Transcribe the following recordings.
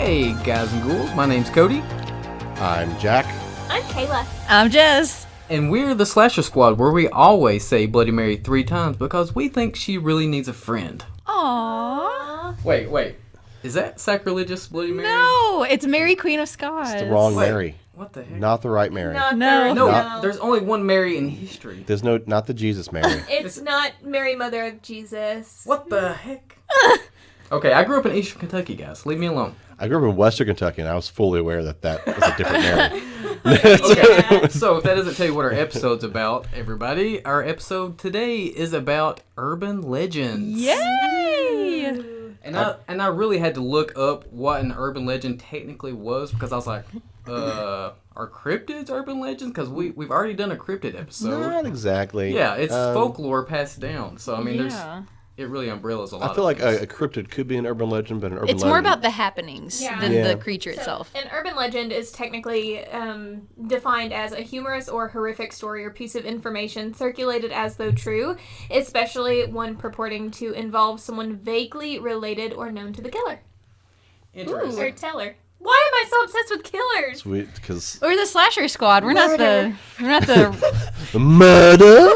Hey guys and ghouls, my name's Cody. I'm Jack. I'm Kayla. I'm Jess. And we're the Slasher Squad, where we always say Bloody Mary 3 times because we think she really needs a friend. Aww. Wait. Is that sacrilegious, Bloody Mary? No, it's Mary Queen of Scots. It's the wrong Mary. What the heck? Not the right Mary. No, there's only one Mary in history. There's not the Jesus Mary. It's not Mary, Mother of Jesus. What the heck? Okay, I grew up in Eastern Kentucky, guys. Leave me alone. I grew up in Western Kentucky, and I was fully aware that was a different Mary. Okay, so if that doesn't tell you what our episode's about, everybody, our episode today is about urban legends. Yay! And I really had to look up what an urban legend technically was because I was like, are cryptids urban legends? Because we've already done a cryptid episode. Not exactly. Yeah, it's folklore passed down. So I mean, it really umbrellas a lot. I feel like a a cryptid could be an urban legend, but an urban legend... It's more about the happenings than the creature itself. An urban legend is technically defined as a humorous or horrific story or piece of information circulated as though true, especially one purporting to involve someone vaguely related or known to the killer. Interesting. Or teller. Why am I so obsessed with killers? Sweet, because... We're the Slasher Squad. We're not the Murder!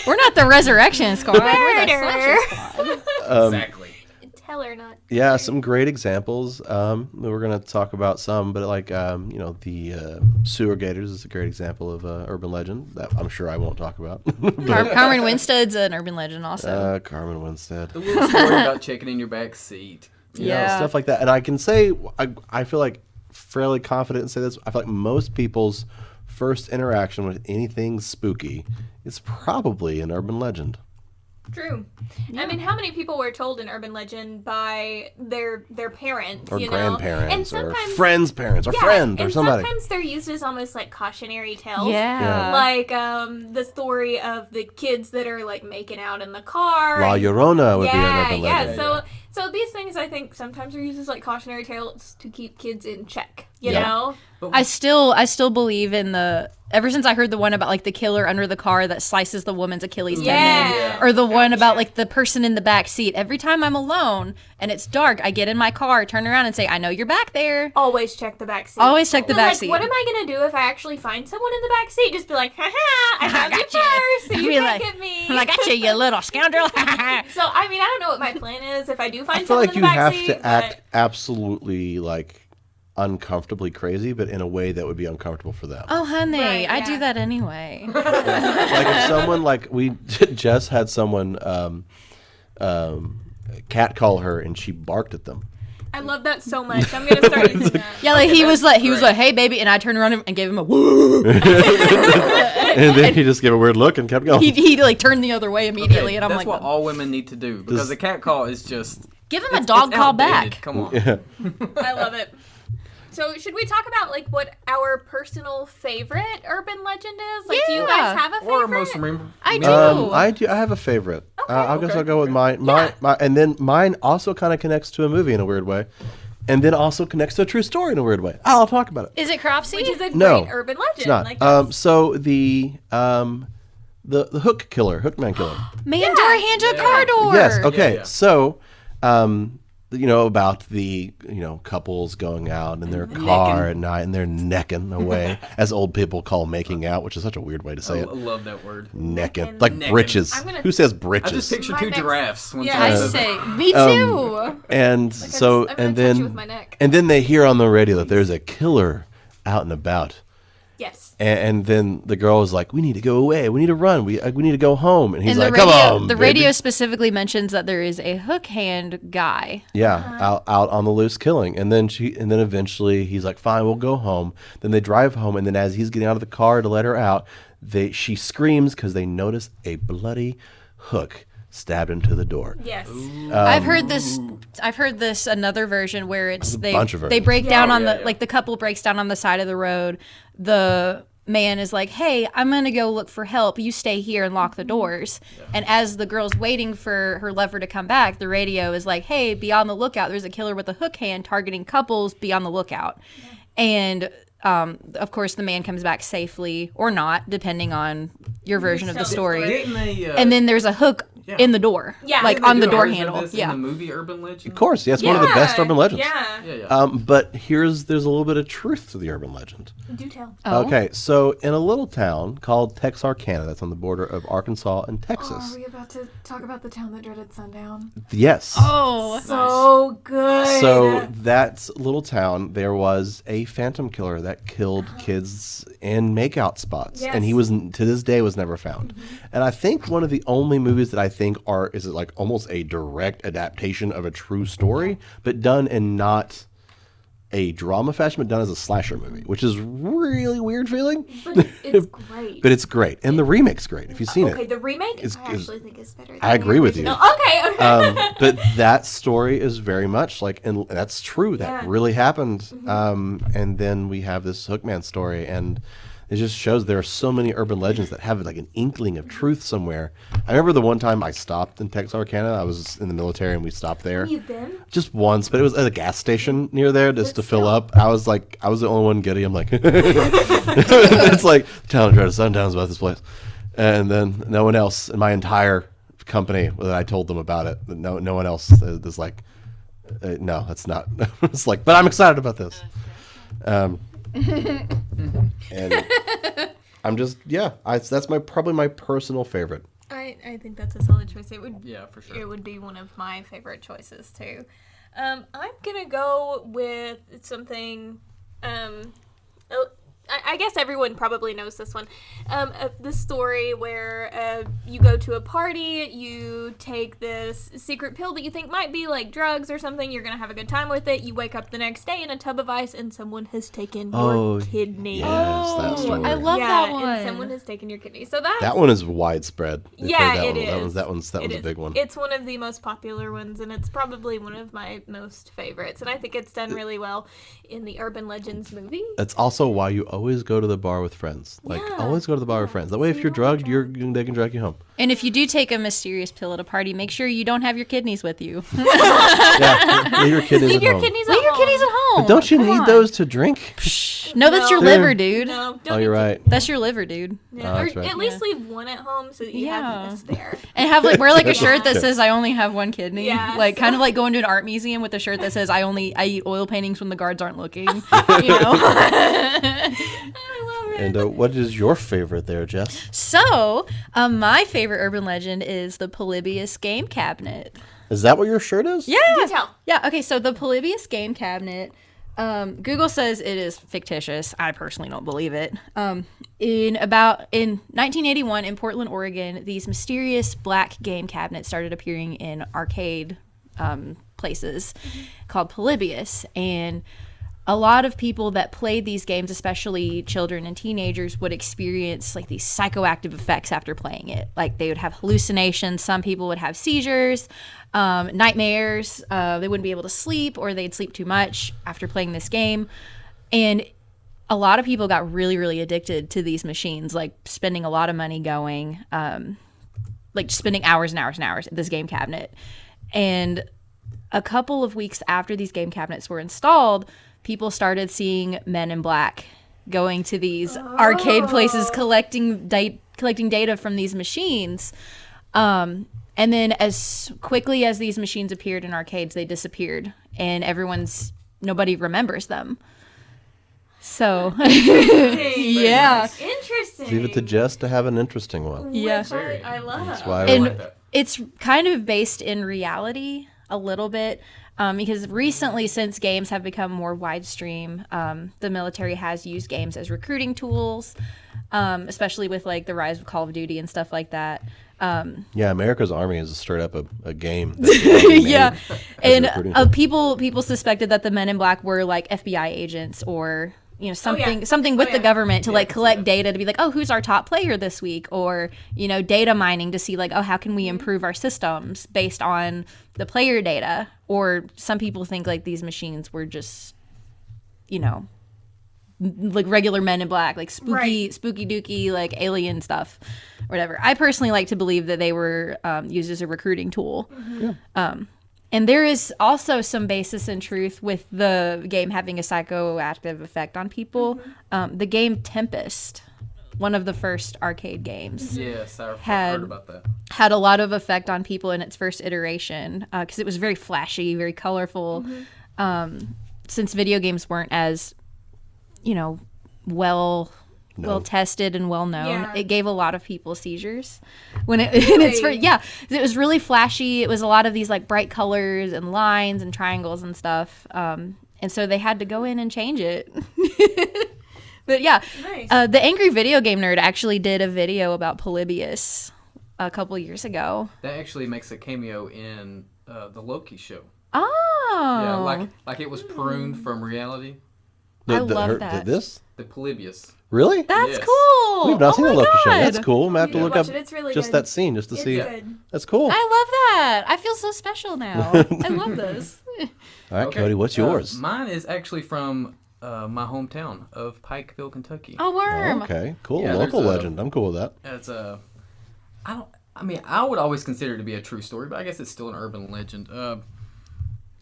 We're not the Resurrection Squad. We're the Murder. Slasher Squad. Exactly. Teller, not. Yeah, some great examples. We're going to talk about some, but the sewer gators is a great example of urban legend that I'm sure I won't talk about. Carmen Winstead's an urban legend also. Carmen Winstead. The little story about checking in your back seat. Yeah. Stuff like that. And I can say, I feel like fairly confident in say this. I feel like most people's first interaction with anything spooky is probably an urban legend. True. Yeah. I mean, how many people were told an urban legend by their parents, or grandparents, and or friends' parents, or friend, or somebody. Sometimes they're used as almost like cautionary tales. Yeah. Like the story of the kids that are like making out in the car. La Llorona would be an urban legend. Yeah. So these things, I think, sometimes are used as like cautionary tales to keep kids in check. You know. I still believe in the. Ever since I heard the one about like the killer under the car that slices the woman's Achilles tendon, or the one about like the person in the back seat. Every time I'm alone and it's dark, I get in my car, turn around, and say, "I know you're back there." Always check the back seat. Always check the back seat. What am I gonna do if I actually find someone in the back seat? Just be like, "Ha I found you first, so you can't get me." I got you little scoundrel. So I mean, I don't know what my plan is if I do find I feel someone like in the you back have seat. to act absolutely like uncomfortably crazy, but in a way that would be uncomfortable for them. Oh, honey, Right, I do that anyway. Like if someone we just had someone catcall her and she barked at them. I love that so much. I'm gonna start using that. Yeah, like he was like, "Hey, baby," and I turned around and gave him a woo. And then he just gave a weird look and kept going. He like turned the other way immediately, and I'm that's like, what all women need to do because the cat call is just give him a dog call outdated. back. Come on. Yeah. I love it. So should we talk about like what our personal favorite urban legend is? Like, do you guys have a favorite? Or most remember. I do. I do. I have a favorite. I guess I'll go with mine. Yeah. And then mine also kind of connects to a movie in a weird way, and then also connects to a true story in a weird way. I'll talk about it. Is it Cropsy? Which is a No, great urban legend. It's not. Like, So the hook killer, hookman killer. Mandor Hanja car door. Yes. Okay. Yeah. So, about the couples going out in their car at night and they're necking away, as old people call making out, which is such a weird way to say I it. love that word. Necking, like Necking. britches. Who says I britches? just picture My two next- giraffes. One Yeah, time. I Yeah. say, me too. And I'm so, gonna and touch you with my then, neck. and then they hear on the radio that there's a killer out and about. Yes. And then the girl is like, "We need to go away. We need to run. We need to go home." And he's And like, the radio, "Come on, the baby." radio specifically mentions that there is a hook hand guy. Yeah, out on the loose killing. And then eventually he's like, "Fine, we'll go home." Then they drive home, and then as he's getting out of the car to let her out, she screams because they notice a bloody hook stabbed into the door. Yes. I've heard this another version where it's bunch of they versions. break down on yeah. like the couple breaks down on the side of the road. The man is like, "Hey, I'm gonna go look for help. You stay here and lock the doors." And as the girl's waiting for her lover to come back, the radio is like, "Hey, be on the lookout. There's a killer with a hook hand targeting couples. Be on the lookout." And of course, the man comes back safely or not, depending on your version of the story. Didn't they, And then there's a hook in the door. Yeah. Like Didn't on they the do door versions of handle. this Yeah. in the movie Urban Legend. Of course, yeah, it's one of the best urban legends. Yeah. Yeah. But there's a little bit of truth to the urban legend. Do tell. Oh. Okay, so in a little town called Texarkana, that's on the border of Arkansas and Oh, Texas. are we about to talk about the town that dreaded sundown? Yes. Oh. So good. So that little town, there was a phantom killer that killed kids in makeout spots, and he was to this day was never found. And I think one of the only movies that I think is it like almost a direct adaptation of a true story, but done in not a drama fashion, but done as a slasher movie, which is really weird feeling. But it's great. But it's great, and the remake's great. If you've seen Okay, it, the remake is- I actually think is better. Than I the agree with you. original. Okay. but that story is very much like, and that's true. That Yeah. really happened. And then we have this Hookman story, and it just shows there are so many urban legends that have like an inkling of truth somewhere. I remember the one time I stopped in Texarkana. I was in the military, and we stopped there You've been? just once, but it was at a gas station near there just to fill up. I was the only one giddy. I'm like, it's like the town of dread sundown's about this place, and then no one else in my entire company that I told them about it. No one else is like, no, that's not. It's like, but I'm excited about this. And I'm just that's probably my personal favorite. I think that's a solid choice. It would For sure. It would be one of my favorite choices too. I'm gonna go with something. I guess everyone probably knows this one. This story where you go to a party, you take this secret pill that you think might be like drugs or something. You're gonna have a good time with it. You wake up the next day in a tub of ice, and someone has taken your kidney. Yes, that story. I love that one. And someone has taken your kidney. So that one is widespread. I've Yeah, heard it that is. That one's a big one. It's one of the most popular ones, and it's probably one of my most favorites. And I think it's done really well in the Urban Legends movie. That's also why you always go to the bar with friends. Like, always go to the bar with friends. That way, if you're drugged, they can drag you home. And if you do take a mysterious pill at a party, make sure you don't have your kidneys with you. Yeah, leave your kidneys Leave at your home. kidneys Leave at your home. kidneys at home. But don't you Come need on. those to drink? No, that's your No. liver, dude. No, don't Oh, you're need to- right. That's your liver, dude. Yeah, Oh, or that's right. at least leave one at home so that you have Yeah. a spare. And wear like a shirt that Yeah. says "I only have one kidney." Yeah, Like so- kind of like going to an art museum with a shirt that says I eat oil paintings when the guards aren't looking." You know. I love it. And what is your favorite there, Jess? So, my favorite urban legend is the Polybius game cabinet. Is that what your shirt is? Do tell. Yeah, okay, so the Polybius game cabinet, Google says it is fictitious. I personally don't believe it. In 1981 in Portland, Oregon, these mysterious black game cabinets started appearing in arcade places called Polybius, and a lot of people that played these games, especially children and teenagers, would experience like these psychoactive effects after playing it. Like they would have hallucinations. Some people would have seizures, nightmares. They wouldn't be able to sleep, or they'd sleep too much after playing this game. And a lot of people got really, really addicted to these machines, like spending a lot of money going, like spending hours and hours and hours at this game cabinet. And a couple of weeks after these game cabinets were installed, people started seeing men in black going to these arcade places collecting data from these machines. And then as quickly as these machines appeared in arcades, they disappeared, and nobody remembers them. So, yeah. Interesting. Leave it to Jess to have an interesting one. Yeah. Which I love. That's why I And like that. it's kind of based in reality a little bit, because recently, since games have become more widestream, the military has used games as recruiting tools, especially with like the rise of Call of Duty and stuff like that. Yeah, America's Army is straight up a game. Yeah, and recruiting tool. people suspected that the Men in Black were like FBI agents or something with Oh, the yeah. government to like I can see collect that. data to be like, oh, who's our top player this week, or data mining to see like, oh, how can we improve our systems based on the player data. Or some people think like these machines were just like regular Men in Black, like spooky dooky like alien stuff, whatever. I personally like to believe that they were used as a recruiting tool. And there is also some basis in truth with the game having a psychoactive effect on people. The game Tempest one of the first arcade games. Yes, I've Had- heard about that. Had a lot of effect on people in its first iteration because it was very flashy, very colorful. Since video games weren't as, well tested and well known, Yeah. it gave a lot of people seizures when it in its first, it was really flashy. It was a lot of these like bright colors and lines and triangles and stuff. And so they had to go in and change it. But yeah, Nice. the Angry Video Game Nerd actually did a video about Polybius a couple years ago. That actually makes a cameo in the Loki show. Oh, Yeah, like it was pruned from reality. I love that. This? The Polybius. Really? That's Yes. cool. We've not seen Oh the my Loki show. God. That's cool. I'm gonna have to Yeah, look watch up it. It's really just good. that scene just to It's see. good. That's cool. I love that. I feel so special now. I love this. All right, Okay. Cody, what's yours? Mine is actually from my hometown of Pikeville, Kentucky. A worm. Okay, cool. Yeah, Local there's a- legend. I'm cool with that. It's I would always consider it to be a true story, but I guess it's still an urban legend.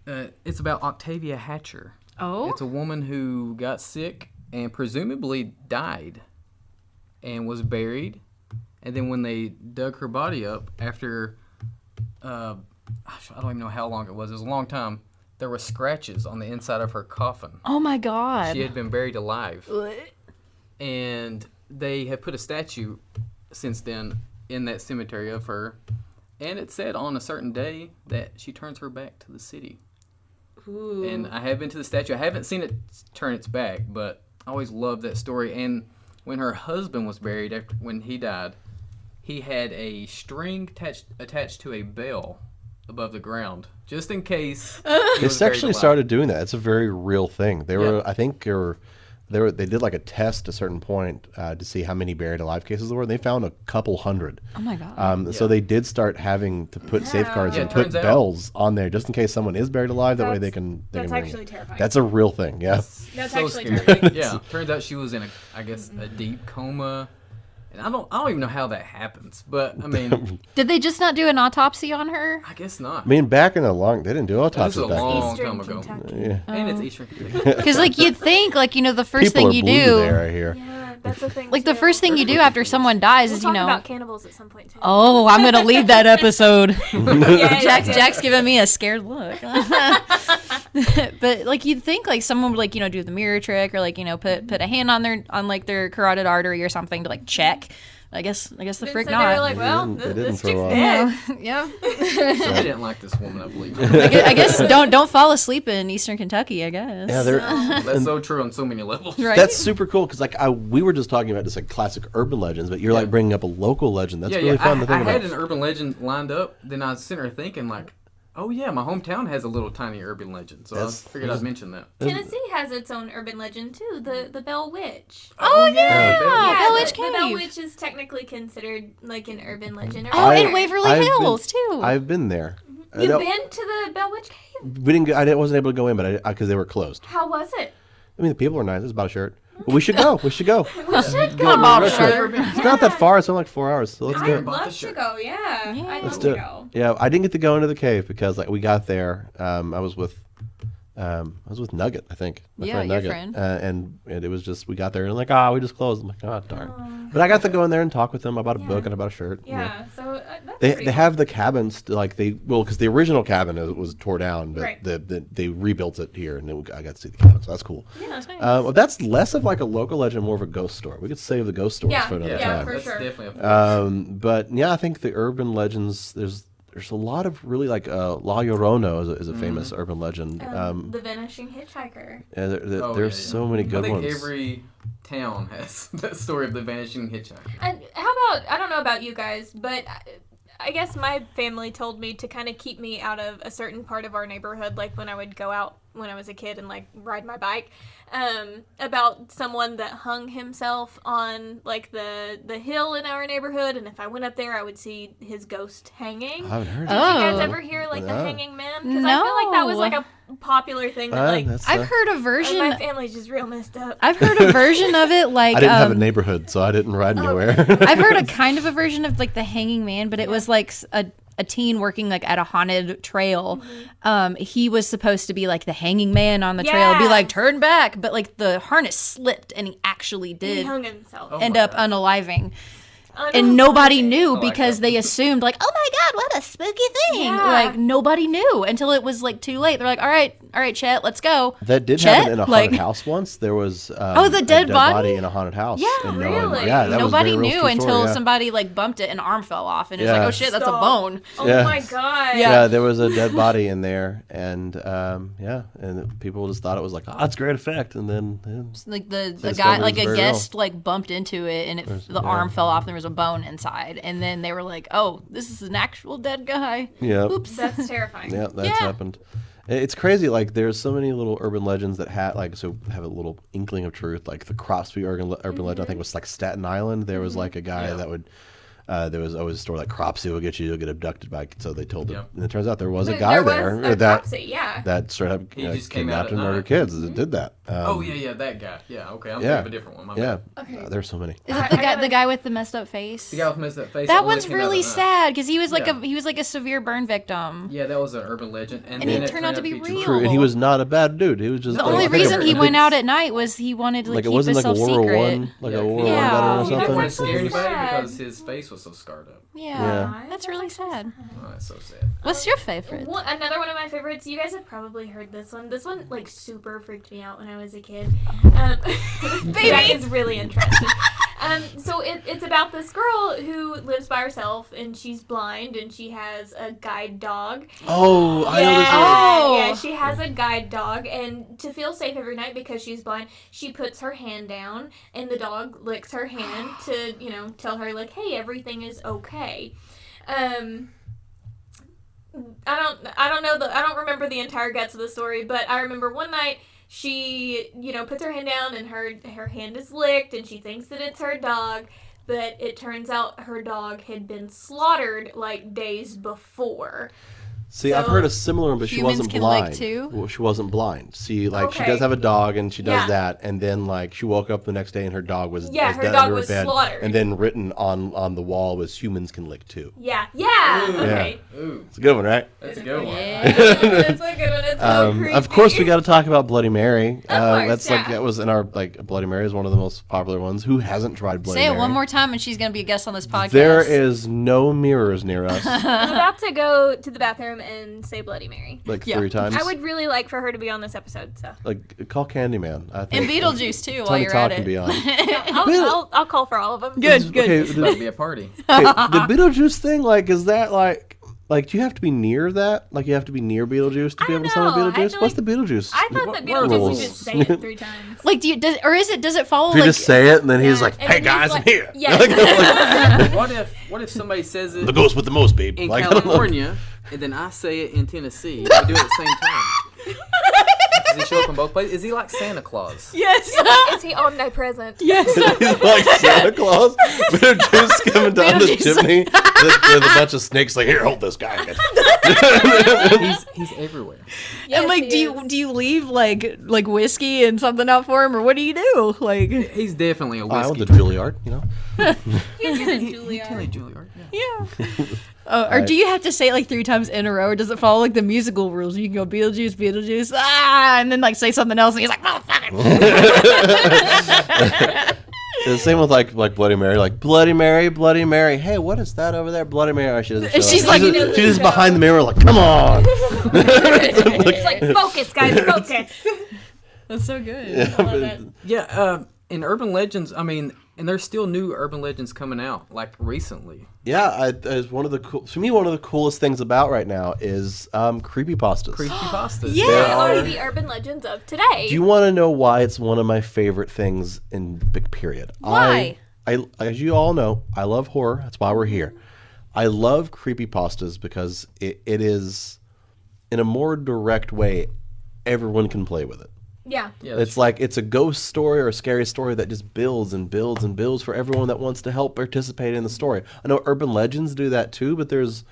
It's about Octavia Hatcher. Oh. It's a woman who got sick and presumably died and was buried. And then when they dug her body up after, I don't even know how long it was. It was a long time. There were scratches on the inside of her coffin. Oh my God. She had been buried alive. And they have put a statue since then in that cemetery of her. And it said on a certain day that she turns her back to the city. Ooh. And I have been to the statue. I haven't seen it turn its back, but I always loved that story. And when her husband was buried, when he died, he had a string attached to a bell above the ground, just in case. It's actually started doing that. It's a very real thing. They were, I think, they did like a test at a certain point to see how many buried alive cases there were. And they found a couple hundred. Oh my God. So they did start having to put safeguards Yeah, and it put turns out- bells on there just in case someone is buried alive. That way they can. That's bring actually it. terrifying. That's a real thing. Yeah. That's so actually scary. terrifying. Yeah, turns out she was in a deep coma, and I don't even know how that happens. But I mean, Did they just not do an autopsy on her? I guess not. I mean, back in the they didn't do This autopsies is a back then. long Eastern time ago. Kentucky. Yeah. And it's Eastern Kentucky. Because like you'd think the first People thing are you blue do, there, I hear. Yeah, that's a thing. like the too. first thing you do after someone dies We'll is talk about cannibals at some point too. Oh, I'm gonna leave that episode. yeah, Jack's giving me a scared look. But like you'd think like someone would like do the mirror trick or like put a hand on their carotid artery or something to like check. I guess the frick So not. they were like, well, They didn't this throw chick's off. dead. Yeah. I didn't like this woman, I believe. I guess don't fall asleep in Eastern Kentucky. I guess. Yeah, they're. That's so true on so many levels. Right. That's super cool because we were just talking about just like classic urban legends, but you're like bringing up a local legend. That's really fun to think I about. had an urban legend lined up. Then I was sitting there thinking like, oh yeah, my hometown has a little tiny urban legend. So I figured I'd mention that. Tennessee has its own urban legend too, the Bell Witch. Oh yeah. Bell Witch the Bell Cave. Witch is technically consired like an urban legend. Oh, I- in Waverly I've Hills too. I've been there. You've No, been to the Bell Witch Cave? We didn't. I wasn't able to go in, but because they were closed. How was it? I mean, the people were nice. It's about a shirt. But we should go. We should go. We should Go go. on a I've shirt. never been. It's not that far. It's only like 4 hours. So let's do I'd it. bought the love to shirt. go. Yeah, Yeah. I'd Let's love do to it. go. Yeah, I didn't get to go into the cave because like we got there. I was with Nugget, I think. My Yeah, friend your Nugget. friend. And it was just we got there and like we just closed. I'm like darn. But I got to go in there and talk with them. I bought a book and I bought a shirt. Yeah, so that's They pretty have the cabins because the original cabin was tore down, but Right. they rebuilt it here, and then I got to see the cabin, so that's cool. cool. Yeah, Well, that's less of like a local legend, more of a ghost story. We could save the ghost stories Yeah, for another yeah, time. for That's sure. definitely a But yeah, I think the urban legends there's a lot of really like La Llorona is a famous urban legend. the Vanishing Hitchhiker. Yeah, Oh, there's yeah. so many good I think ones. every town has that story of the vanishing hitchhiker. And how about, I don't know about you guys, but I guess my family told me to kind of keep me out of a certain part of our neighborhood, like when I would go out when I was a kid and like ride my bike, about someone that hung himself on like the hill in our neighborhood, and if I went up there I would see his ghost hanging. I haven't heard Did that. you guys Oh. ever hear like the No. hanging man? Because I feel like that was No. like a popular thing that like That's, I've heard a version. my family's just real messed up. I've heard a version of it like I didn't have a neighborhood, so I didn't ride anywhere. I've heard a kind of a version of like the hanging man, but it was like a teen working like at a haunted trail. He was supposed to be like the hanging man on the trail, be like, turn back, but like the harness slipped and he actually He did hung himself. end up unaliving. And nobody knew because they assumed like, oh my God, what a spooky thing. Yeah. Like nobody knew until it was like too late. They're like, all right, Chet, let's go. That did Chet? happen in a haunted house once. There was the a dead body? in a haunted house. Yeah, and really? that was a Nobody very real knew true until story, yeah. somebody like bumped it and an arm fell off. And it was Yeah. like, oh shit, that's a Stop. bone. Oh Yeah. my God. Yeah, there was a dead body in there, and and people just thought it was like, oh, that's great effect, and then Like the discovered guy, it like was a very guest, like bumped into it, and the arm fell off, and there was a bone inside, and then they were like, "Oh, this is an actual dead guy." yeah, Oops. That's terrifying. yeah, that's happened. It's crazy. Like there's so many little urban legends that have a little inkling of truth. Like the Cropsey urban legend, I think was like Staten Island. There was like a guy that would. There was always a story like Cropsey will get you, you'll get abducted by. So they told him, and it turns out there was a guy there a that Cropsey, yeah. that straight up He just came out kidnapped at and murdered night. kids. That did that. That guy. Yeah, okay. I'm thinking of a different one. My Yeah, bad. there's so many. Is it the guy with the messed up face? The guy with messed up face. That only one's came out really at night. sad because he was like Yeah. he was like a severe burn victim. Yeah, that was an urban legend, and And then it turned out to be real. True, and he was not a bad dude. He was just The like, only I think reason a he big- went out at night was he wanted to like it keep wasn't like a himself World War secret. One, like a World War Yeah. One veteran or He didn't something. want to scare anybody sad. because his face was so scarred up. Yeah, that's really sad. Oh, that's so sad. What's your favorite? Another one of my favorites. You guys have probably heard this one. This one like super freaked me out when I was a kid. Baby is really interesting. So it's about this girl who lives by herself and she's blind and she has a guide dog. Oh, I know this one. Oh. Yeah, she has a guide dog, and to feel safe every night because she's blind, she puts her hand down, and the dog licks her hand to, tell her like, hey, everything is okay. I don't remember the entire guts of the story, but I remember one night she, puts her hand down and her hand is licked and she thinks that it's her dog, but it turns out her dog had been slaughtered like days before. See, I've heard a similar one, but she Humans wasn't can lick blind. too? Well, she wasn't blind. See, like she Okay. does have a dog, and she does Yeah. that, and then like she woke up the next day and her dog was Yeah, was her dead dog under was her bed, slaughtered. and then written on the wall was "Humans can lick too." Yeah. Ooh. Okay. Ooh, It's a good one, right? that's a good one. It's a good one. It's so creepy. Of course, we got to talk about Bloody Mary. course, That's like yeah. that was in our Bloody Mary is one of the most popular ones. Who hasn't tried Bloody Say Mary? it one more time, and she's gonna be a guest on this podcast. There is no mirrors near us. I'm about to go to the bathroom and say Bloody Mary. Like 3 times. I would really like for her to be on this episode, so like call Candyman. I and think. Beetlejuice too. While Tony you're Talk at can it. be on. I'll call for all of them. Good. Okay, It's about to be a party. the Beetlejuice thing, like, is that like do you have to be near that? Like, you have to be near Beetlejuice to be I able to don't summon know. I Beetlejuice? feel What's like- the Beetlejuice? I thought that Beetlejuice rules? would just say it 3 times. Like, does it follow Do you like? just say it and then he's like, And "Hey then he's guys, like- I'm here." Yes. What if somebody says it The ghost with the most, babe. in Like, I don't know. California and then I say it in Tennessee? We do it at the same time. Does he show up in both places? Is he like Santa Claus? Yes. Is he omnipresent? Yes. He's like Santa Claus. Beetlejuice coming down the Beetlejuice. chimney with a bunch of snakes. Like, here, hold this guy. He's everywhere. And like, he do is. you leave like whiskey and something out for him, or what do you do? Like, He's definitely a I want whiskey. the Juilliard, you know. He's a He Juilliard. tell you Juilliard. Yeah. yeah. Or do you have to say it like 3 times in a row, or does it follow like the musical rules? You can go Beetlejuice, Beetlejuice, and then like say something else, and he's like, motherfucker. The same with like Bloody Mary, like Bloody Mary, Bloody Mary. Hey, what is that over there, Bloody Mary? She doesn't show She's up. like- she's just behind the mirror, like, come on. He's like, focus, guys, focus. That's so good. I love that. Yeah. In urban legends, I mean, and there's still new urban legends coming out like recently. Yeah, as one of the to me, one of the coolest things about right now is creepypastas. Creepypastas. Yeah. They There are are- the urban legends of today. Do you want to know why it's one of my favorite things in big period? Why? I as you all know, I love horror. That's why we're here. I love creepypastas because it is, in a more direct way, everyone can play with it. Yeah. Yeah, It's like it's a ghost story or a scary story that just builds and builds and builds for everyone that wants to help participate in the story. I know urban legends do that too, but there's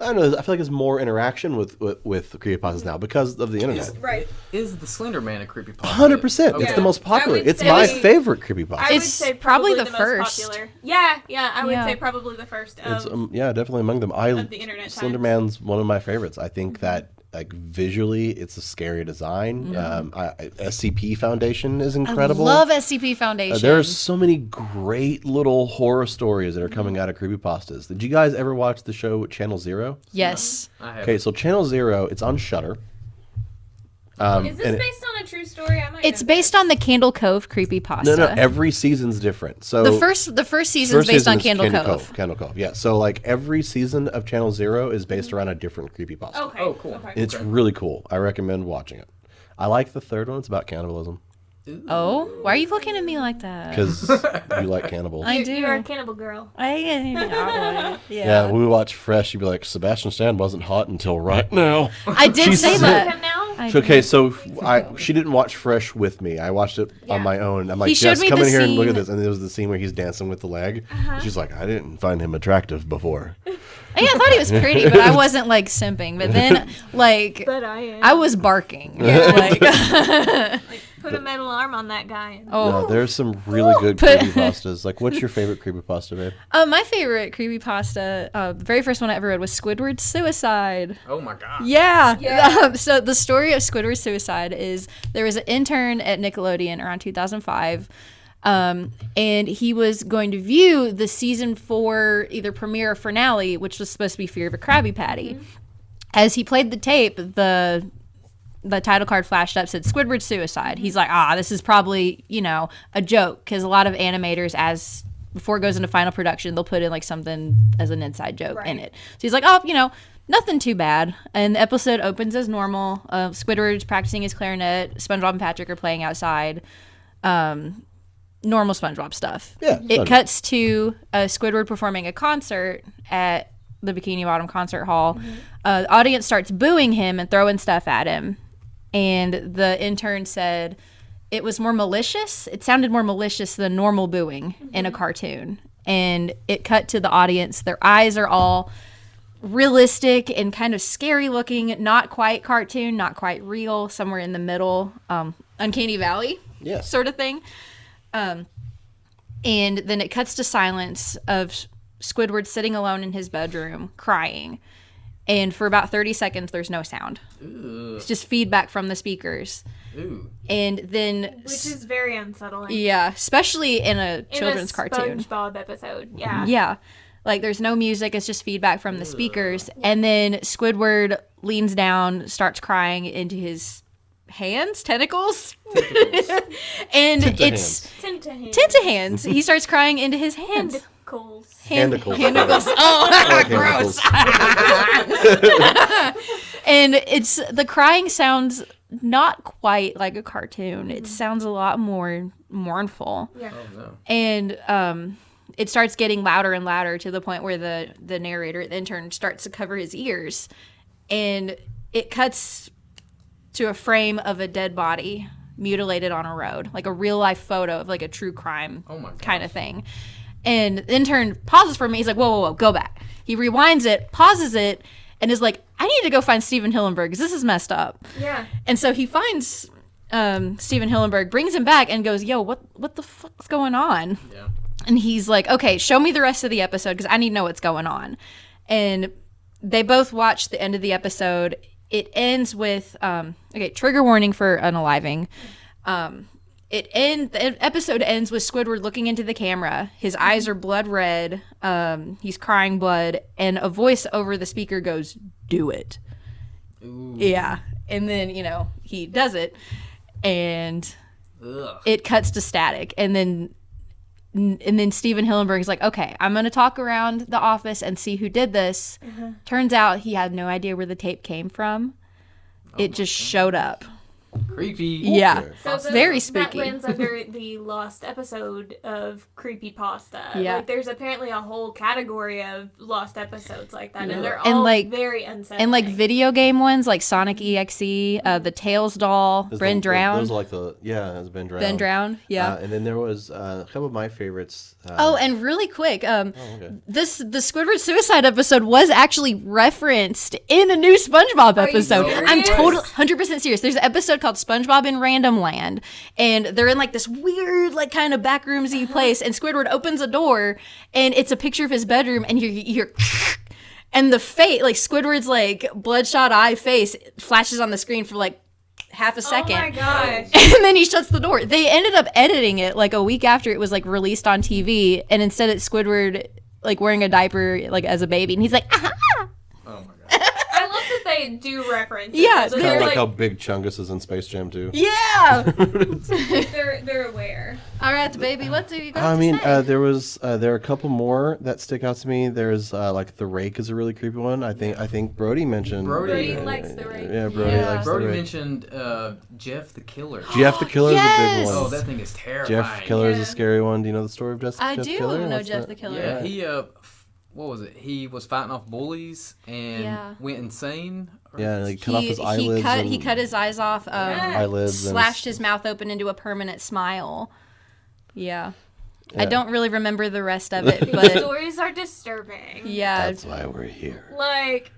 I don't know. I feel like there's more interaction with creepypastas now because of the internet. Right. Is the Slender Man a creepypasta? 100%. It's the most popular. It's my favorite creepypasta. I would It's say probably the most first. popular. Yeah, I would Yeah. say probably the first. It's definitely among them. Of the internet Slender times. Man's one of my favorites. I think that like visually, it's a scary design. SCP Foundation is incredible. I love SCP Foundation. There's so many great little horror stories that are coming out of creepypastas. Did you guys ever watch the show Channel Zero? Yes. I have. Okay, so Channel Zero, it's on Shudder. Is this based on a true story? I might It's know based this. on the Candle Cove creepypasta. No, every season's different. So The first season's based on is Candle Cove. Candle Cove, yeah. So like every season of Channel Zero is based around a different creepypasta. Okay. Oh, cool. Okay. It's really cool. I recommend watching it. I like the third one. It's about cannibalism Oh, why are you looking at me like that? because you like cannibals. I do. You're a cannibal girl. Yeah. Yeah, when we watch Fresh, you'd be like, Sebastian Stan wasn't hot until right now. I did say Him that. now? I Okay, so she didn't watch Fresh with me. I watched it on my own. I'm like, He showed Jess, me come the in here and look at scene- this. And there was the scene where he's dancing with the leg. She's like, I didn't find him attractive before. Yeah, I thought he was pretty, but I wasn't like simping. But then, like, But I am. I was barking. Like, Like, put a metal arm on that guy. oh, No, there's some really good Put- creepypastas. Like, what's your favorite creepypasta, babe? my favorite creepypasta, the very first one I ever read was Squidward Suicide. Oh my god. Yeah. Yeah. So the story of Squidward Suicide is there was an intern at Nickelodeon around 2005. And he was going to view the season 4 either premiere or finale, which was supposed to be Fear of a Krabby Patty. As he played the tape, the title card flashed up, said Squidward Suicide. He's like, this is probably, a joke, because a lot of animators, before it goes into final production, they'll put in like something as an inside joke in it. So he's like, nothing too bad. And the episode opens as normal. Squidward's practicing his clarinet. SpongeBob and Patrick are playing outside. Normal SpongeBob stuff. Yeah, It SpongeBob. cuts to Squidward performing a concert at the Bikini Bottom Concert Hall. The audience starts booing him and throwing stuff at him. And the intern said it was more malicious. It sounded more malicious than normal booing in a cartoon. And it cut to the audience. Their eyes are all realistic and kind of scary looking, not quite cartoon, not quite real, somewhere in the middle, Uncanny Valley sort of thing. And then it cuts to silence of Squidward sitting alone in his bedroom crying. And for about 30 seconds, there's no sound. Ugh. It's just feedback from the speakers. Ooh. And then, Which is very unsettling. yeah, especially in a In children's a cartoon. SpongeBob episode. Yeah. Yeah. Like there's no music, it's just feedback from the speakers. And then Squidward leans down, starts crying into his tentacles. And it's Tinta hands. He starts crying into his hands. Tentacles. Handicles. Handicles. Oh, I like gross. handicles. And the crying sounds not quite like a cartoon. It sounds a lot more mournful. Yeah. Oh no. And it starts getting louder and louder to the point where the narrator, the intern, starts to cover his ears. And it cuts to a frame of a dead body mutilated on a road, like a real life photo of like a true crime kind of thing. And the intern pauses for me. He's like, whoa, go back. He rewinds it, pauses it, and is like, I need to go find Steven Hillenburg because this is messed up. Yeah. And so he finds Steven Hillenburg, brings him back, and goes, yo, what the fuck's going on? Yeah. And he's like, okay, show me the rest of the episode because I need to know what's going on. And they both watch the end of the episode. It ends with, trigger warning for unaliving. The episode ends with Squidward looking into the camera. His eyes are blood red. He's crying blood. And a voice over the speaker goes, do it. Ooh. Yeah. And then, he does it. And Ugh. it cuts to static. And then Steven Hillenburg is like, okay, I'm going to talk around the office and see who did this. Turns out he had no idea where the tape came from. It just showed up. Creepy. Yeah. So Very that spooky. lands under the lost episode of Creepypasta. Yeah. Like, there's apparently a whole category of lost episodes like that, and they're And, all like- very unsettling. And like video game ones, like Sonic EXE, the Tails doll, Ben Drowned. Those are like it's Ben Drowned. Ben Drowned, yeah. And then there was a couple of my favorites. Oh, and really quick, okay. the Squidward Suicide episode was actually referenced in a new SpongeBob Are you episode. I'm serious? totally 100% serious. There's an episode called SpongeBob in Random Land, and they're in like this weird, like kind of backroomsy place, and Squidward opens a door, and it's a picture of his bedroom, and you're and the face, like Squidward's like bloodshot eye face, flashes on the screen for like half a second. Oh my gosh. And then he shuts the door. They ended up editing it like a week after it was like released on TV, and instead it's Squidward like wearing a diaper like as a baby, and he's like, ah! Oh my god. I love that they do reference it. Yeah, So Kind they're of like how Big Chungus is in Space Jam too. Yeah. they're aware. All right, baby. What do you got I to mean, say? there are a couple more that stick out to me. There's like the Rake is a really creepy one. I think Brody mentioned. Brody likes the Rake. Yeah, Brody Yeah. likes Brody the Rake. mentioned Jeff the Killer. Jeff the Killer is a Yes! big one. Oh, that thing is terrifying. Jeff Killer is Yeah. a scary one. Do you know the story of Jeff? I Jeff do Killer? know What's Jeff that? the Killer. Yeah, he what was it? He was fighting off bullies and Yeah. went insane. Yeah, like cut off his eyelids. He cut his eyes off. eyelids. and Slashed his mouth open into a permanent smile. Yeah. I Yeah. don't really remember the rest of it, The but stories are disturbing. yeah. That's why we're here. Like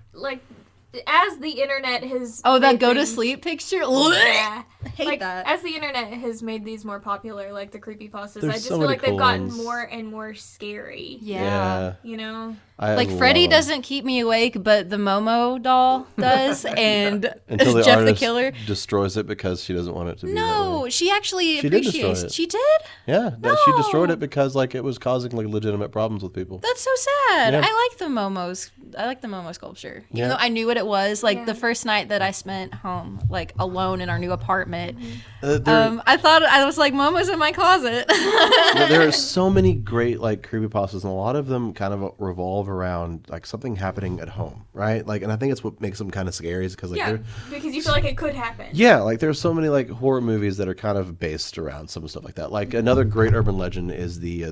as the internet has Oh, that made go to things- sleep picture? Yeah. I hate Like that. as the internet has made these more popular, like the creepypastas, There's I just so feel many like they've cool gotten ones. more and more scary. Yeah. You know? I Like love Freddy them. doesn't keep me awake, but the Momo doll does, and Until the Jeff the artist Killer. destroys it because she doesn't want it to be that way. No, she actually She did destroy appreciates. it. She did. Yeah, she destroyed No. it because like it was causing like legitimate problems with people. That's so sad. Yeah. I like the Momo's. I like the Momo sculpture, even Yeah. though I knew what it was. Like Yeah. the first night that I spent home, like alone in our new apartment, There, I was like, Momo's in my closet. there are so many great like creepypastas, and a lot of them kind of revolve around like something happening at home, right? Like, and I think it's what makes them kind of scary is because like Yeah. they're Because you feel like it could happen. yeah, like there's so many like horror movies that are kind of based around some stuff like that. Like another great urban legend is the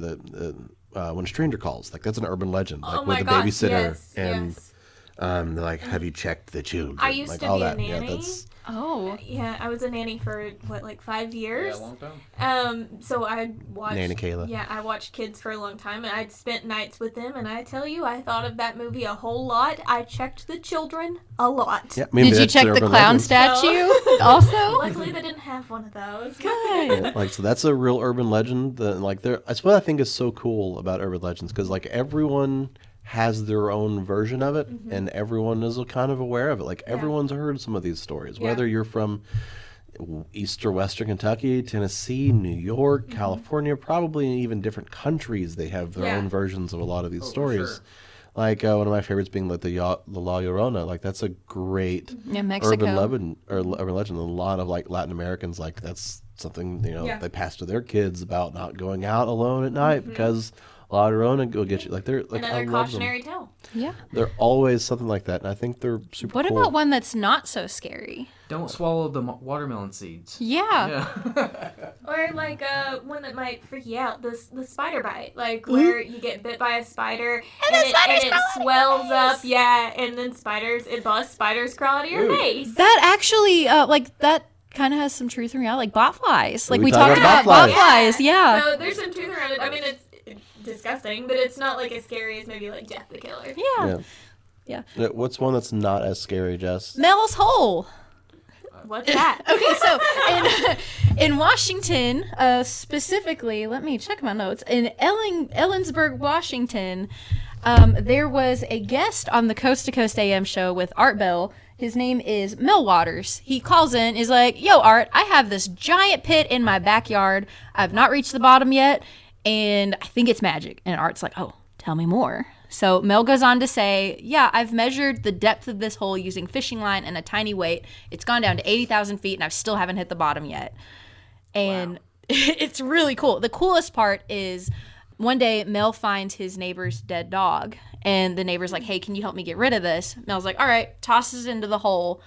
When a Stranger Calls. Like that's an urban legend, like Oh with my the gosh, babysitter yes, and yes. they're like, have you checked the children? I used like, to all be a that. Yeah, nanny. that's Oh. Yeah, I was a nanny for like 5 years. Yeah, a long time. So I watched Nanny Kayla. Yeah, I watched kids for a long time, and I'd spent nights with them. And I tell you, I thought of that movie a whole lot. I checked the children a lot. yeah. Maybe Did you that's check their the urban clown legend. statue also? Luckily, they didn't have one of those. Yeah, like so that's a real urban legend that like that's what I think is so cool about urban legends because like everyone has their own version of it and everyone is kind of aware of it. Like everyone's heard some of these stories, Yeah. whether you're from East or Western Kentucky, Tennessee, New York, California, probably even different countries. They have their Yeah. own versions of a lot of these for stories. sure. Like one of my favorites being like the La Llorona. Like that's a great Yeah, Mexico. urban legend. A lot of like Latin Americans like that's something Yeah. they pass to their kids about not going out alone at night because La Llorona will get you. Like they're like I Another love cautionary tale. Yeah. them. They're always something like that, and I think they're super. What cool. about one that's not so scary? Don't swallow the watermelon seeds. Yeah. Yeah. Or like one that might freak you out, the spider bite, like where you get bit by a spider and it swells up, yeah, and then spiders crawl out of your Ooh. face. That actually, like that kind of has some truth in reality, like botflies. Like We we talked talked about about botflies. botflies. Yeah. So there's some truth around it. I mean, it's disgusting, but it's not like as scary as maybe like Jeff the Killer. Yeah. Yeah. What's one that's not as scary, Jess? Mel's Hole. What's that? Okay, so in Washington, specifically, let me check my notes. In Ellensburg, Washington, there was a guest on the Coast to Coast AM show with Art Bell. His name is Mel Waters. He calls in, is like, yo, Art, I have this giant pit in my backyard. I've not reached the bottom yet, and I think it's magic. And Art's like, oh, tell me more. So Mel goes on to say, yeah, I've measured the depth of this hole using fishing line and a tiny weight. It's gone down to 80,000 feet, and I still haven't hit the bottom yet. And it's really cool. The coolest part is one day Mel finds his neighbor's dead dog, and the neighbor's like, hey, can you help me get rid of this? Mel's like, all right, tosses it into the hole.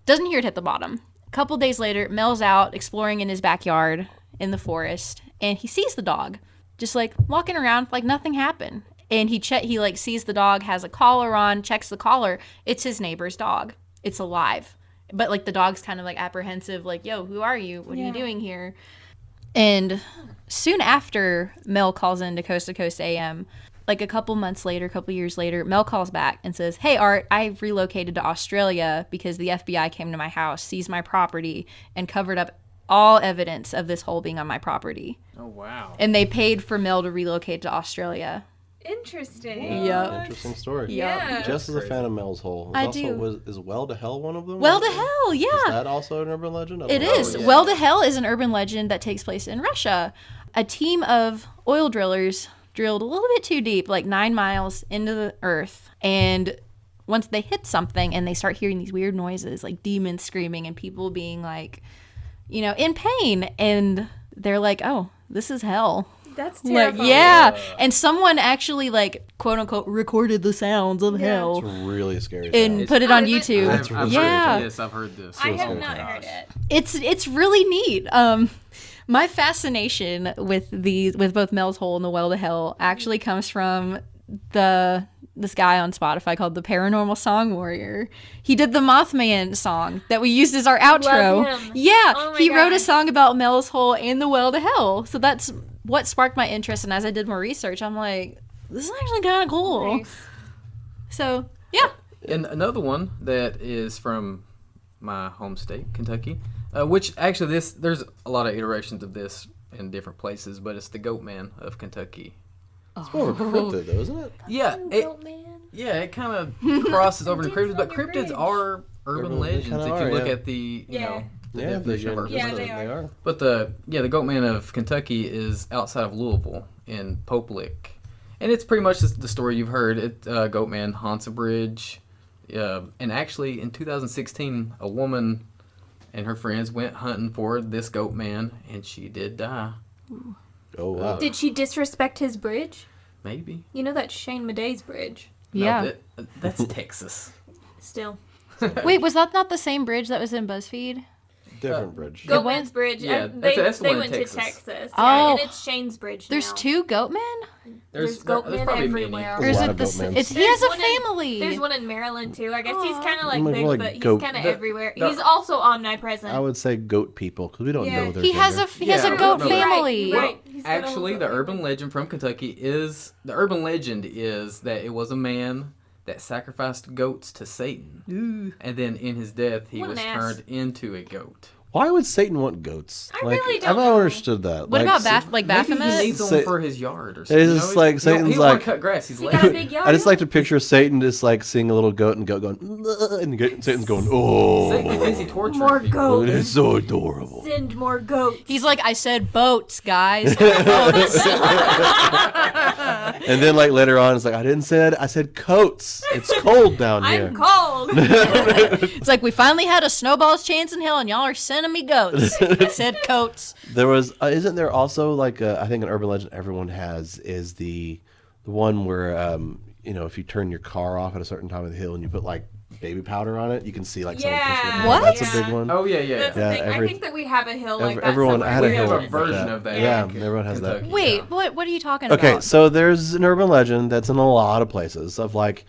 Doesn't hear it hit the bottom. Couple days later, Mel's out exploring in his backyard in the forest, and he sees the dog just like walking around like nothing happened. And he like sees the dog has a collar on, checks the collar. It's his neighbor's dog. It's alive. But like the dog's kind of like apprehensive, like, yo, who are you? What are you doing here? And soon after Mel calls into Coast to Coast AM, like a couple years later, Mel calls back and says, hey, Art, I've relocated to Australia because the FBI came to my house, seized my property, and covered up all evidence of this hole being on my property. Oh, wow. And they paid for Mel to relocate to Australia. Interesting. Yep. Interesting story. Yeah. Just as a fan of Mel's Hole. Is Well to Hell one of them? Well to Hell, yeah. Is that also an urban legend? It is. Yeah. Well to Hell is an urban legend that takes place in Russia. A team of oil drillers drilled a little bit too deep, like 9 miles into the earth. And once they hit something and they start hearing these weird noises, like demons screaming and people being like, in pain. And they're like, oh, this is hell. That's Like, terrifying. yeah. And someone actually, like, quote unquote, recorded the sounds of hell It's really scary. and sound. put it on is it? YouTube. I've heard Yeah. it. Yes, I've heard this. I have Oh, not gosh. heard it. It's really neat. My fascination with both Mel's Hole and the Well to Hell actually comes from this guy on Spotify called the Paranormal Song Warrior. He did the Mothman song that we used as our outro. Love him. Yeah, Oh my he wrote a gosh. song about Mel's Hole and the Well to Hell. So that's what sparked my interest. And as I did more research, I'm like, this is actually kind of cool. Nice. So yeah, And another one that is from my home state, Kentucky, which actually there's a lot of iterations of this in different places, but it's the Goat Man of Kentucky. It's more of a cryptid, though, isn't it? Yeah, it kind of crosses over into cryptids, but on your cryptids bridge. are urban They legends kinda if are, you look yeah. at the Yeah. the Yeah, definition of urban Yeah, legend. they are. But the Goat Man of Kentucky is outside of Louisville in Pope Lick. And it's pretty much just the story you've heard. Goat Man haunts a bridge. And actually, in 2016, a woman and her friends went hunting for this Goat Man, and she did die. Oh, wow. Did she disrespect his bridge? Maybe. You know that's Shane Madey's bridge. yeah. No, that's Texas. Still. Wait, was that not the same bridge that was in BuzzFeed? Different bridge. Goatman's Bridge. yeah, They that's the one in went Texas. to Texas. Oh. Yeah, and it's Shane's Bridge There's now. 2 goat men? There's Goatmen probably everywhere. Or is lot it of the goat men. it's he There's has a one in- family. There's one in Maryland too. I guess he's kind of like More big, like but he's goat- kind of the- everywhere. the- He's also omnipresent. I would say goat people, because we don't Yeah. know their he has gender. he has Yeah, a goat no, family. Right. He's got a Actually, whole the goat urban family. legend from Kentucky is that it was a man that sacrificed goats to Satan, and then in his death he What an was ass. turned into a goat. Why would Satan want goats? I really don't I've know. never understood that. What about Maybe he Baphomet? needs them Sa- for his yard or It's something. just like Satan's he don't wanna like- cut grass. He's He lazy. got a big yard. I just like to picture Satan just like seeing a little goat and goat going, "Ugh," and Satan's going, oh, Satan thinks he tortures More people. goats. it's so adorable. Send more goats. He's like, I said boats, guys. Boats. And then like later on, it's like, I didn't say that. I said coats. It's cold down here. I'm cold. It's like we finally had a snowball's chance in hell, and y'all are sending me goats. I said coats. There was, isn't there also like I think an urban legend everyone has is the one where if you turn your car off at a certain time of the hill and you put like baby powder on it, you can see like someone pushing Yeah. it. What? That's a Yeah. big one. Oh yeah, yeah. That's the Yeah, thing. every- I think that we have a hill like that. everyone, I had a somewhere. hill We have a version of that. Yeah, in everyone has that. Kentucky. Wait, what are you talking Okay, about? so there's an urban legend that's in a lot of places of like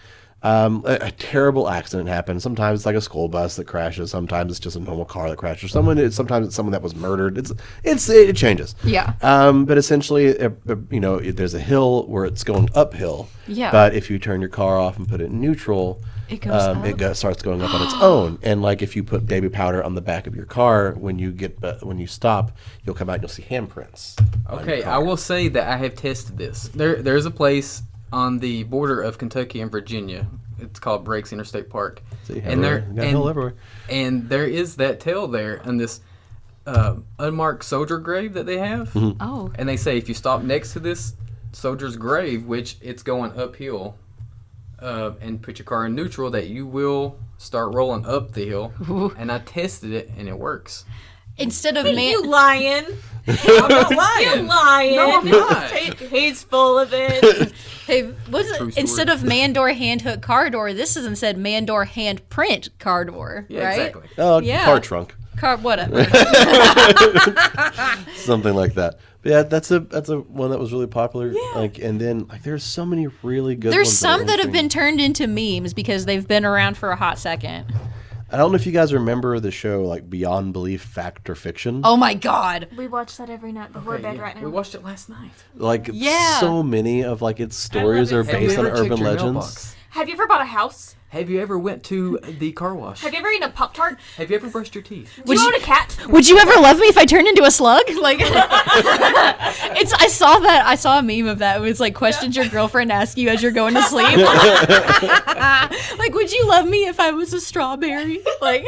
a terrible accident happened. Sometimes it's like a school bus that crashes. Sometimes it's just a normal car that crashes. Sometimes it's someone that was murdered. It changes. Yeah. But essentially, there's a hill where it's going uphill. Yeah. But if you turn your car off and put it in neutral, It goes up. starts going up on its own. And like if you put baby powder on the back of your car, when you stop, you'll come out and you'll see handprints. on your Okay, car. I will say that I have tested this. There's a place on the border of Kentucky and Virginia. It's called Breaks Interstate Park. See, and there everywhere. Got hill everywhere. and there is that tale there and this unmarked soldier grave that they have. Mm-hmm. Oh. And they say if you stop next to this soldier's grave, which it's going uphill, and put your car in neutral, that you will start rolling up the hill. And I tested it and it works. Instead of You lying. I'm not lying. You lying. No, I'm not. He's full of it. Hey, what's True it? story. Instead of man door hand hook car door, this is instead man door hand print car door, Yeah, right? exactly. Oh, Yeah. car trunk. Whatever. Something like that. But yeah, that's a one that was really popular. Yeah. Like, and then like there's so many really good. There's ones some that have interesting. been turned into memes because they've been around for a hot second. I don't know if you guys remember the show like Beyond Belief, Fact or Fiction. Oh my god. We watch that every night before bed right now. We watched it last night. Like Yeah. so many of like its stories it. are Have you based on ever checked urban your legends. mailbox? Have you ever bought a house? Have you ever went to the car wash? Have you ever eaten a Pop-Tart? Have you ever brushed your teeth? Do you own a cat? Would you ever love me if I turned into a slug? Like, I saw a meme of that. It was like questions your girlfriend asks you as you're going to sleep. Like, would you love me if I was a strawberry? Like,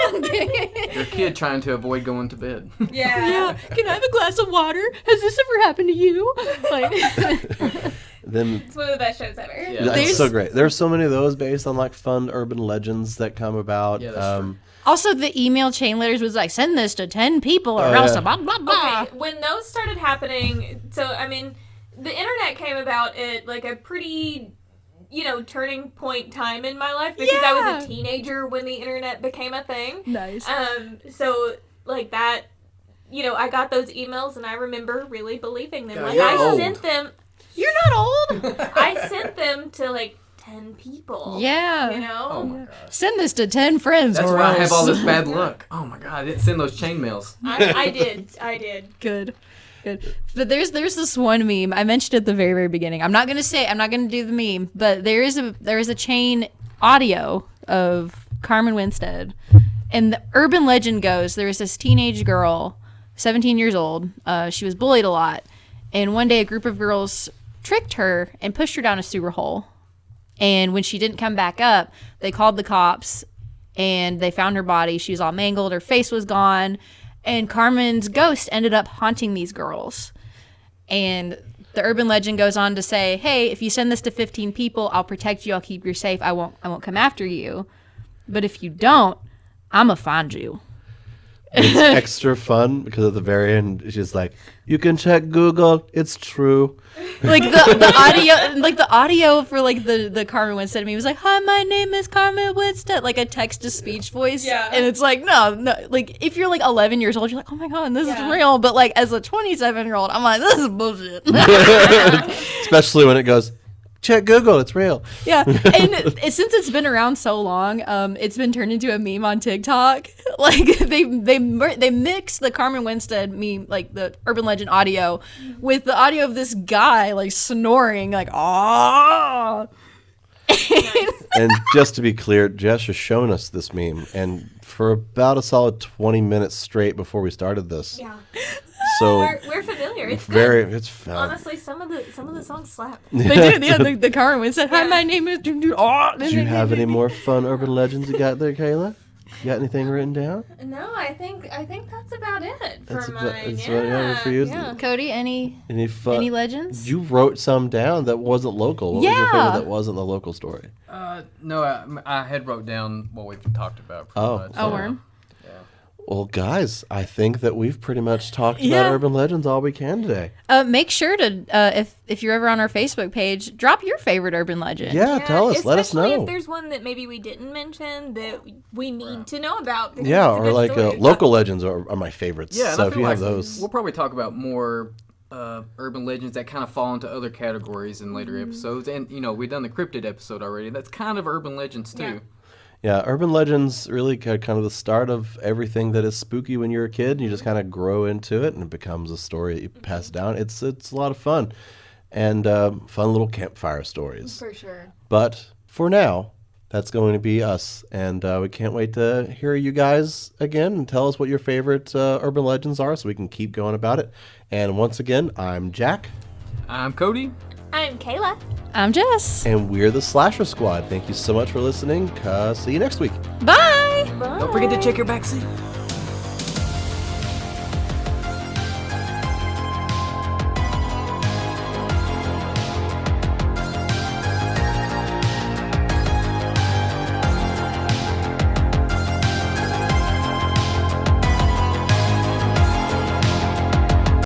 Your kid trying to avoid going to bed. yeah. Can I have a glass of water? Has this ever happened to you? Like, Then It's one of the best shows ever. Yeah. that's There's- so great. There's so many of those based on like fun urban legends that come about. Yeah, that's true. also, the email chain letters was like, send this to 10 people or Oh, else yeah. blah blah blah. Okay, when those started happening, so I mean, the internet came about at like a pretty, turning point time in my life because I was a teenager when the internet became a thing. Nice. So like that, I got those emails and I remember really believing them. God, Like you're I old. sent them. You're not old. I sent them to like 10 people. Yeah. Oh my god. Send this to 10 friends. That's or why I have else. all this bad luck. Oh my god, I didn't send those chain mails. I did. Good. But there's this one meme I mentioned at the very, very beginning. I'm not gonna do the meme, but there is a chain audio of Carmen Winstead, and the urban legend goes there was this teenage girl, 17 years old. She was bullied a lot, and one day a group of girls tricked her and pushed her down a sewer hole. And when she didn't come back up, they called the cops, and they found her body. She was all mangled. Her face was gone. And Carmen's ghost ended up haunting these girls. And the urban legend goes on to say, hey, if you send this to 15 people, I'll protect you. I'll keep you safe. I won't come after you. But if you don't, I'm going to find you. It's extra fun because at the very end, she's like, "You can check Google. It's true." Like the audio for like the Carmen Winstead to me was like, "Hi, my name is Carmen Winstead," like a text to speech voice. Yeah. And it's like, no, like if you're like 11 years old, you're like, oh my god, this is real. But like as a 27-year-old, I'm like, this is bullshit. Especially when it goes, "Check Google. It's real." Yeah, and since it's been around so long, it's been turned into a meme on TikTok. Like they mix the Carmen Winstead meme, like the urban legend audio, with the audio of this guy like snoring, like ah. And just to be clear, Jess has shown us this meme, and for about a solid 20 minutes straight before we started this. Yeah. So We're familiar. It's it's fun. honestly some of the songs slap. They do, yeah. The Carmen Winstead. Hi, my name is. Do you have any more fun urban legends you got there, Kayla? You got anything written down? No, I think that's about it That's for about- mine. that's what I have for you. Yeah. Cody, any Any legends? You wrote some down that wasn't local. What was your Yeah. favorite that wasn't the local story? No, I had wrote down what we've talked about. Pretty Oh. much. Oh, worm. Well, guys, I think that we've pretty much talked Yeah. about urban legends all we can today. Make sure to if you're ever on our Facebook page, drop your favorite urban legend. Yeah, tell us. Let us especially know. if there's one that maybe we didn't mention that we need to know about. because Yeah, it's a or good like story. local legends are my favorites. Yeah, and so I if feel you have like those, we'll probably talk about more urban legends that kind of fall into other categories in later episodes. And we've done the cryptid episode already. That's kind of urban legends too. Yeah. yeah, urban legends really kind of the start of everything that is spooky when you're a kid. And you just kind of grow into it, and it becomes a story that you pass down. It's a lot of fun, and fun little campfire stories. For sure. But for now, that's going to be us, and we can't wait to hear you guys again and tell us what your favorite urban legends are, so we can keep going about it. And once again, I'm Jack, I'm Cody. I'm Kayla. I'm Jess. and we're the Slasher Squad. Thank you so much for listening. See you next week. Bye. Bye. Don't forget to check your back seat.